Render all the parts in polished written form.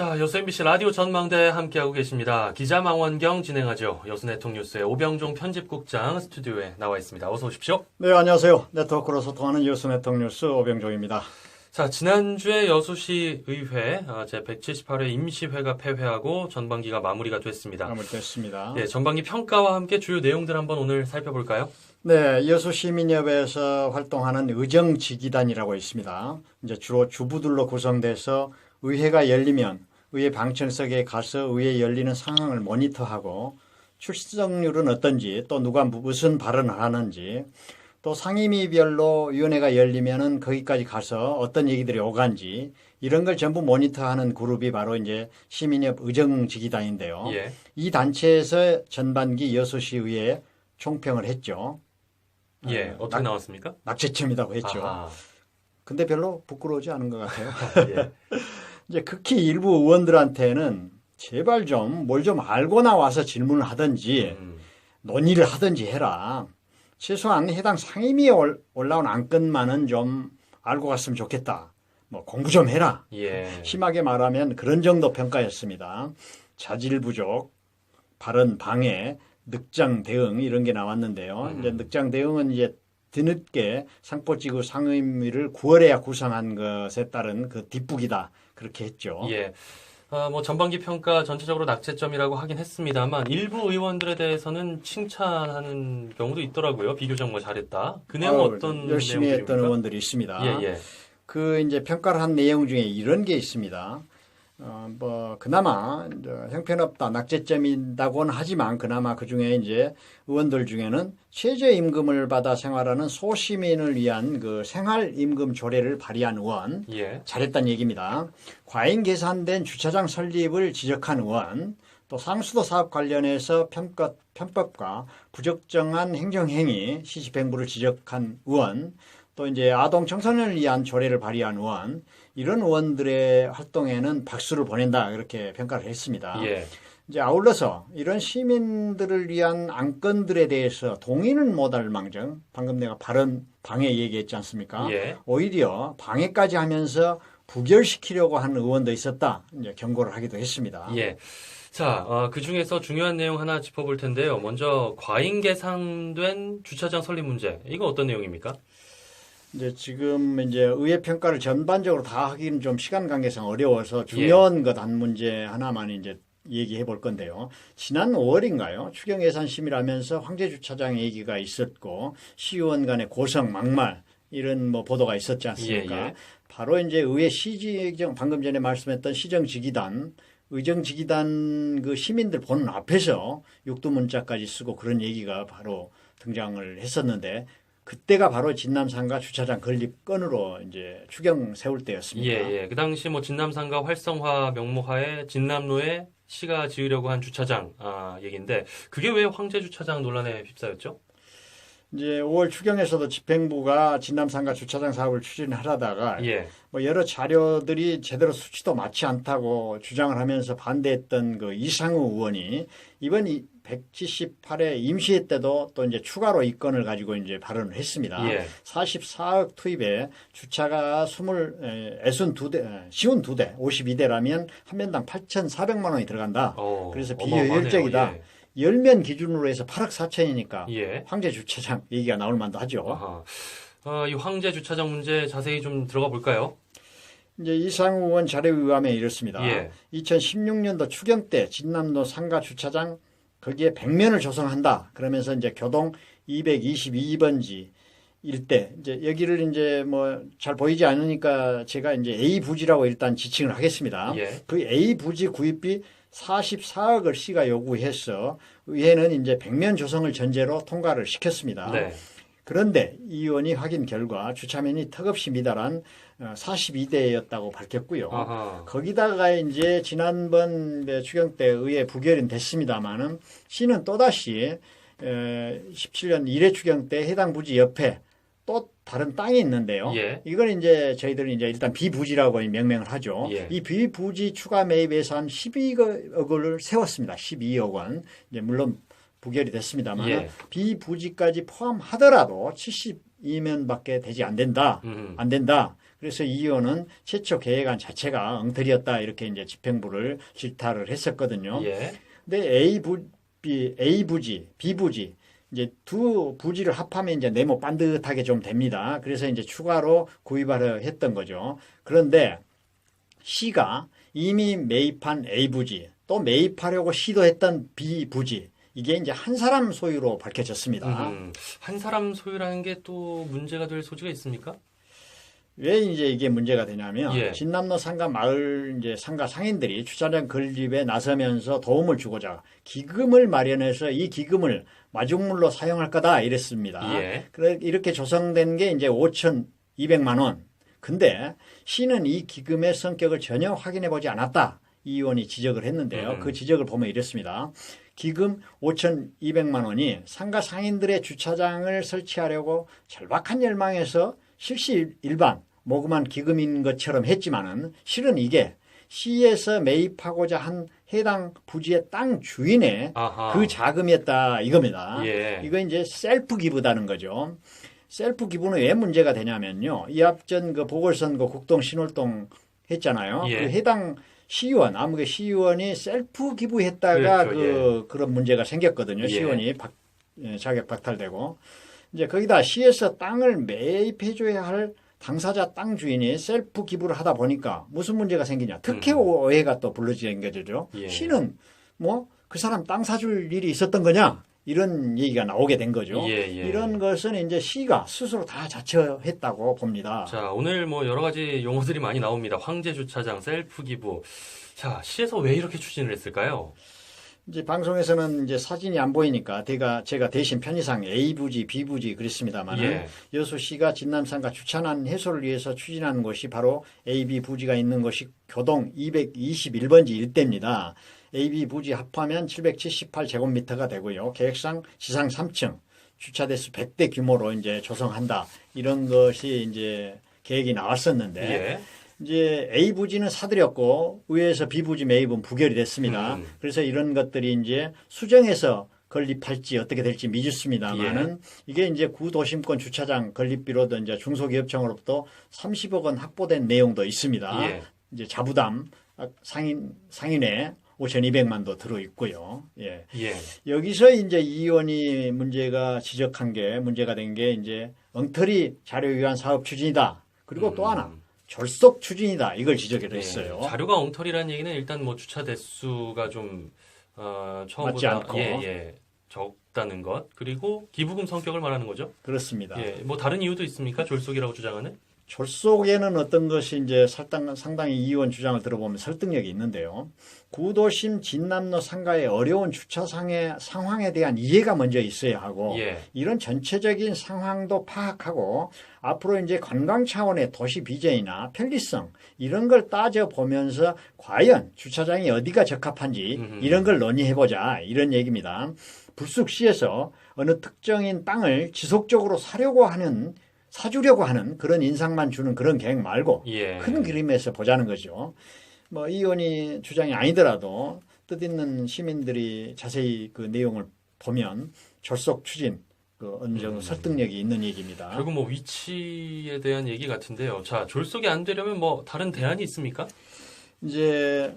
자, 여수 MBC 라디오 전망대 함께하고 계십니다. 기자 망원경 진행하죠. 여수 네트워크뉴스의 오병종 편집국장 스튜디오에 나와 있습니다. 어서 오십시오. 네, 안녕하세요. 네트워크로 소통하는 여수 네트워크뉴스 오병종입니다. 자, 지난주에 여수시 의회 제178회 임시회가 폐회하고 전반기가 마무리가 됐습니다. 마무리됐습니다. 네, 전반기 평가와 함께 주요 내용들 한번 오늘 살펴볼까요? 네, 여수시민협회에서 활동하는 의정지기단이라고 있습니다. 이제 주로 주부들로 구성돼서 의회가 열리면 의회 방청석에 가서 의회 열리는 상황을 모니터하고 출석률은 어떤지 또 누가 무슨 발언을 하는지 또 상임위별로 위원회가 열리면은 거기까지 가서 어떤 얘기들이 오간지 이런 걸 전부 모니터하는 그룹이 바로 이제 시민협 의정지기단인데요. 예. 이 단체에서 전반기 여수시의회 총평을 했죠. 예, 어떻게 나왔습니까? 낙제점이라고 했죠. 아하. 근데 별로 부끄러우지 않은 것 같아요. 예. 이제 극히 일부 의원들한테는 제발 좀 뭘 좀 알고 나와서 질문을 하든지 논의를 하든지 해라. 최소한 해당 상임위에 올라온 안건만은 좀 알고 갔으면 좋겠다. 뭐 공부 좀 해라. 예. 심하게 말하면 그런 정도 평가였습니다. 자질 부족, 발언 방해, 늑장 대응 이런 게 나왔는데요. 이제 늑장 대응은 이제 뒤늦게 상포지구 상임위를 9월에야 구성한 것에 따른 그 뒷북이다. 그렇게 했죠. 예. 뭐 전반기 평가 전체적으로 낙제점이라고 하긴 했습니다만 일부 의원들에 대해서는 칭찬하는 경우도 있더라고요. 비교적 뭐 잘했다. 그 내용 어떤 열심히 내용들입니까? 했던 의원들이 있습니다. 예, 예. 그 이제 평가를 한 내용 중에 이런 게 있습니다. 뭐 그나마 형편없다 낙제점이다고는 하지만 그나마 그 중에 이제 의원들 중에는 최저임금을 받아 생활하는 소시민을 위한 그 생활임금 조례를 발의한 의원 예. 잘했다는 얘기입니다. 과잉 계산된 주차장 설립을 지적한 의원 또 상수도 사업 관련해서 편법과 부적정한 행정행위 시시행부를 지적한 의원 또 이제 아동 청소년을 위한 조례를 발의한 의원 이런 의원들의 활동에는 박수를 보낸다 이렇게 평가를 했습니다. 예. 이제 아울러서 이런 시민들을 위한 안건들에 대해서 동의는 못할 망정 방금 내가 발언 방해 얘기했지 않습니까? 예. 오히려 방해까지 하면서 부결시키려고 하는 의원도 있었다 이제 경고를 하기도 했습니다. 예. 자, 그 중에서 중요한 내용 하나 짚어볼 텐데요. 먼저 과잉 계산된 주차장 설립 문제. 이거 어떤 내용입니까? 이제 지금 이제 의회 평가를 전반적으로 다 하기는 좀 시간 관계상 어려워서 중요한 것 한 문제 하나만 이제 얘기해 볼 건데요. 지난 5월인가요? 추경 예산 심의하면서 황제 주차장 얘기가 있었고 시의원 간의 고성 막말 이런 뭐 보도가 있었지 않습니까? 예, 예. 바로 이제 의회 시정 방금 전에 말씀했던 시정지기단 의정지기단 그 시민들 보는 앞에서 육두문자까지 쓰고 그런 얘기가 바로 등장을 했었는데 그때가 바로 진남상가 주차장 건립 건으로 이제 추경 세울 때였습니다. 예, 예. 그 당시 뭐 진남상가 활성화 명목하에 진남로에 시가 지으려고 한 주차장 얘기인데 그게 왜 황제 주차장 논란에 휩싸였죠? 이제 5월 추경에서도 집행부가 진남상가 주차장 사업을 추진하려다가 예. 뭐 여러 자료들이 제대로 수치도 맞지 않다고 주장을 하면서 반대했던 그 이상우 의원이 이번 178회 임시회 때도 또 이제 추가로 이 건을 가지고 이제 발언을 했습니다. 예. 44억 투입에 주차가 52대, 쉬운 2대, 52대라면 한 명당 8,400만 원이 들어간다. 그래서 비효율적이다. 예. 열면 기준으로 해서 8억 4천이니까 예. 황제 주차장 얘기가 나올 만도 하죠. 아하. 이 황제 주차장 문제 자세히 좀 들어가 볼까요? 이제 이상우 의원 자료의감에 이렇습니다. 예. 2016년도 추경 때 진남로 상가 주차장 거기에 100면을 조성한다. 그러면서 이제 교동 222번지 일대 이제 여기를 이제 뭐 잘 보이지 않으니까 제가 이제 A 부지라고 일단 지칭을 하겠습니다. 예. 그 A 부지 구입비 44억을 시가 요구해서 의회는 이제 100면 조성을 전제로 통과를 시켰습니다. 네. 그런데 이 의원이 확인 결과 주차면이 턱없이 미달한 42대였다고 밝혔고요. 아하. 거기다가 이제 지난번 추경 때 의회 부결은 됐습니다만은 시는 또다시 17년 1회 추경 때 해당 부지 옆에 또 다른 땅이 있는데요. 예. 이걸 이제 저희들은 이제 일단 비부지라고 명명을 하죠. 예. 이 비부지 추가 매입 예산 12억을 세웠습니다. 12억 원. 이제 물론 부결이 됐습니다만 예. 비부지까지 포함하더라도 72면밖에 되지 안 된다. 안 된다. 그래서 이 의원은 최초 계획안 자체가 엉터리였다 이렇게 이제 집행부를 질타를 했었거든요. 예. 근데 A 부지, B 부지 이제 두 부지를 합하면 이제 네모 반듯하게 좀 됩니다. 그래서 이제 추가로 구입하려 했던 거죠. 그런데 C가 이미 매입한 A 부지 또 매입하려고 시도했던 B 부지 이게 이제 한 사람 소유로 밝혀졌습니다. 한 사람 소유라는 게 또 문제가 될 소지가 있습니까? 왜 이제 이게 문제가 되냐면 예. 진남로 상가 마을 이제 상가 상인들이 주차장 건립에 나서면서 도움을 주고자 기금을 마련해서 이 기금을 마중물로 사용할 거다 이랬습니다. 예. 그래 이렇게 조성된 게 이제 5,200만 원. 근데 시는 이 기금의 성격을 전혀 확인해 보지 않았다. 이 의원이 지적을 했는데요. 그 지적을 보면 이렇습니다. 기금 5,200만 원이 상가 상인들의 주차장을 설치하려고 절박한 열망에서 실시일반 모금한 기금인 것처럼 했지만은 실은 이게 시에서 매입하고자 한 해당 부지의 땅 주인의 아하. 그 자금이었다 이겁니다. 예. 이거 이제 셀프 기부다는 거죠. 셀프 기부는 왜 문제가 되냐면요. 이 앞전 그 보궐선거 국동 신월동 했잖아요. 예. 그 해당 시의원, 아무개 시의원이 셀프 기부했다가 그렇죠, 그런 문제가 생겼거든요. 예. 시의원이 자격 박탈되고. 이제 거기다 시에서 땅을 매입해줘야 할 당사자 땅 주인이 셀프 기부를 하다 보니까 무슨 문제가 생기냐. 특혜 오해가 또 불러지는 거죠. 예. 시는 뭐 그 사람 땅 사줄 일이 있었던 거냐. 이런 얘기가 나오게 된 거죠. 예. 이런 것은 이제 시가 스스로 다 자처했다고 봅니다. 자, 오늘 뭐 여러 가지 용어들이 많이 나옵니다. 황제 주차장, 셀프 기부. 자, 시에서 왜 이렇게 추진을 했을까요? 이제 방송에서는 이제 사진이 안 보이니까 제가 대신 편의상 A 부지, B 부지 그랬습니다만 예. 여수시가 진남상가 주차난 해소를 위해서 추진하는 곳이 바로 A, B 부지가 있는 곳이 교동 221번지 일대입니다. A, B 부지 합하면 778제곱미터가 되고요. 계획상 지상 3층, 주차대수 100대 규모로 이제 조성한다. 이런 것이 이제 계획이 나왔었는데 예. 이제 A 부지는 사들였고 의회에서 B 부지 매입은 부결이 됐습니다. 그래서 이런 것들이 이제 수정해서 건립할지 어떻게 될지 미지수입니다만은 이게 이제 구도심권 주차장 건립비로도 이제 중소기업청으로부터 30억 원 확보된 내용도 있습니다. 예. 이제 자부담 상인회 5,200만도 들어 있고요. 예. 예. 여기서 이제 이 의원이 문제가 된 게 이제 엉터리 자료 위반 사업 추진이다. 그리고 또 하나 졸속 추진이다. 이걸 지적을 했어요. 자료가 엉터리라는 얘기는 일단 뭐 주차 대수가 좀 맞지 처음보다 않고. 적다는 것. 그리고 기부금 성격을 말하는 거죠. 그렇습니다. 예. 뭐 다른 이유도 있습니까? 졸속이라고 주장하는? 졸속에는 어떤 것이 이제 상당히 이 의원 주장을 들어보면 설득력이 있는데요. 구도심 진남로 상가의 어려운 주차 상황에 대한 이해가 먼저 있어야 하고 예. 이런 전체적인 상황도 파악하고 앞으로 이제 관광 차원의 도시 비전이나 편리성 이런 걸 따져보면서 과연 주차장이 어디가 적합한지 이런 걸 논의해보자 이런 얘기입니다. 불쑥시에서 어느 특정인 땅을 지속적으로 사주려고 하는 그런 인상만 주는 그런 계획 말고 예. 큰 그림에서 보자는 거죠. 뭐 이 의원이 주장이 아니더라도 뜻있는 시민들이 자세히 그 내용을 보면 졸속 추진 어느 정도 설득력이 있는 얘기입니다. 결국 뭐 위치에 대한 얘기 같은데요. 자, 졸속이 안 되려면 뭐 다른 대안이 있습니까? 이제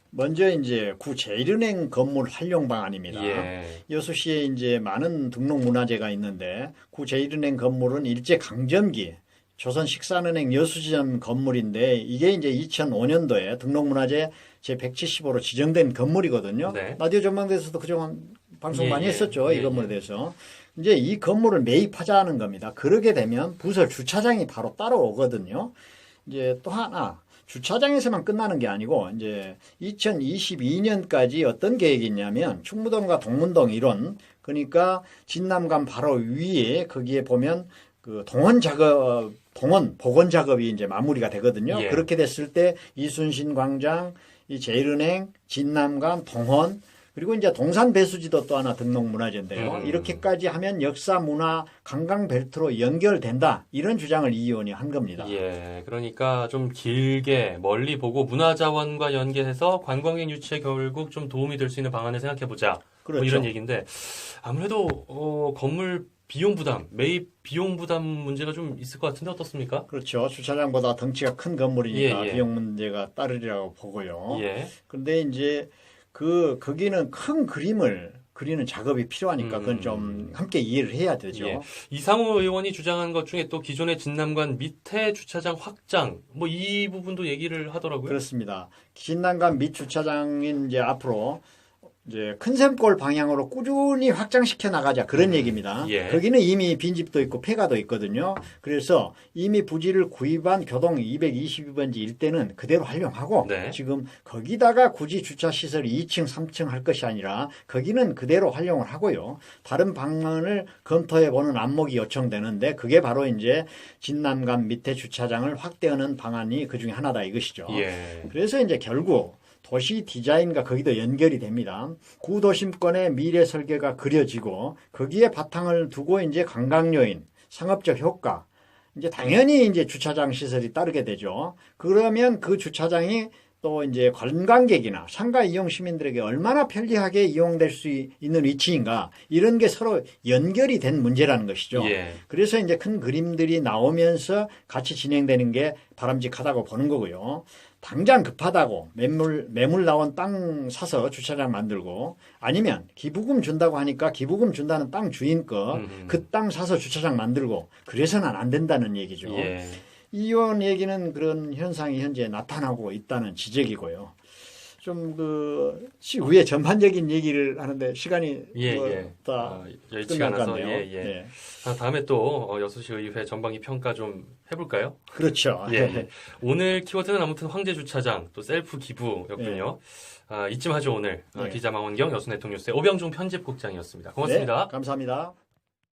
먼저 이제 구 제1은행 건물 활용 방안입니다. 예. 여수시에 이제 많은 등록 문화재가 있는데 구 제1은행 건물은 일제 강점기 조선식산은행 여수지점 건물인데 이게 이제 2005년도에 등록문화재 제175로 지정된 건물이거든요. 네. 라디오 전망대에서도 그동안 방송 예, 많이 예. 했었죠. 예, 이 건물에 대해서. 이제 이 건물을 매입하자는 겁니다. 그러게 되면 부설 주차장이 바로 따라오거든요. 이제 또 하나 주차장에서만 끝나는 게 아니고 이제 2022년까지 어떤 계획이 있냐면 충무동과 동문동 이런 그러니까 진남간 바로 위에 거기에 보면 그 동원 복원 작업이 이제 마무리가 되거든요. 예. 그렇게 됐을 때 이순신 광장, 이 제일은행, 진남간, 동원 그리고 이제 동산 배수지도 또 하나 등록 문화재인데요. 이렇게까지 하면 역사 문화 관광 벨트로 연결된다. 이런 주장을 이 의원이 한 겁니다. 예, 그러니까 좀 길게 멀리 보고 문화자원과 연계해서 관광객 유치에 결국 좀 도움이 될 수 있는 방안을 생각해 보자. 그렇죠. 뭐 이런 얘기인데 아무래도 건물 비용 부담, 매입 비용 부담 문제가 좀 있을 것 같은데 어떻습니까? 그렇죠. 주차장보다 덩치가 큰 건물이니까 예, 예. 비용 문제가 따르리라고 보고요. 예. 근데 이제 거기는 큰 그림을 그리는 작업이 필요하니까 그건 좀 함께 이해를 해야 되죠. 예. 이상호 의원이 주장한 것 중에 또 기존의 진남관 밑에 주차장 확장, 뭐 이 부분도 얘기를 하더라고요. 그렇습니다. 진난간 밑 주차장인 이제 앞으로 이제 큰샘골 방향으로 꾸준히 확장시켜 나가자 그런 얘기입니다. 예. 거기는 이미 빈집도 있고 폐가도 있거든요. 그래서 이미 부지를 구입한 교동 222번지 일대는 그대로 활용하고 네. 지금 거기다가 굳이 주차 시설 2층, 3층 할 것이 아니라 거기는 그대로 활용을 하고요. 다른 방안을 검토해 보는 안목이 요청되는데 그게 바로 이제 진남간 밑에 주차장을 확대하는 방안이 그 중에 하나다 이것이죠. 예. 그래서 이제 결국 도시 디자인과 거기도 연결이 됩니다. 구도심권의 미래 설계가 그려지고 거기에 바탕을 두고 이제 관광 요인, 상업적 효과, 이제 당연히 이제 주차장 시설이 따르게 되죠. 그러면 그 주차장이 또 이제 관광객이나 상가 이용 시민들에게 얼마나 편리하게 이용될 수 있는 위치인가 이런 게 서로 연결이 된 문제라는 것이죠. 예. 그래서 이제 큰 그림들이 나오면서 같이 진행되는 게 바람직하다고 보는 거고요. 당장 급하다고 매물 나온 땅 사서 주차장 만들고 아니면 기부금 준다고 하니까 기부금 준다는 땅 주인 거 그 땅 사서 주차장 만들고 그래서는 안 된다는 얘기죠. 예. 이 의원 얘기는 그런 현상이 현재 나타나고 있다는 지적이고요. 좀 위에 전반적인 얘기를 하는데 시간이 다 여의치가 않아서 끝나갔네요. 예. 다음에 또 여수시 의회 전반기 평가 좀 해볼까요? 그렇죠. 예. 오늘 키워드는 아무튼 황제 주차장 또 셀프 기부였군요. 이쯤 하죠 오늘. 네. 기자 망원경 여수네트뉴스의 오병중 편집국장이었습니다. 고맙습니다. 네, 감사합니다.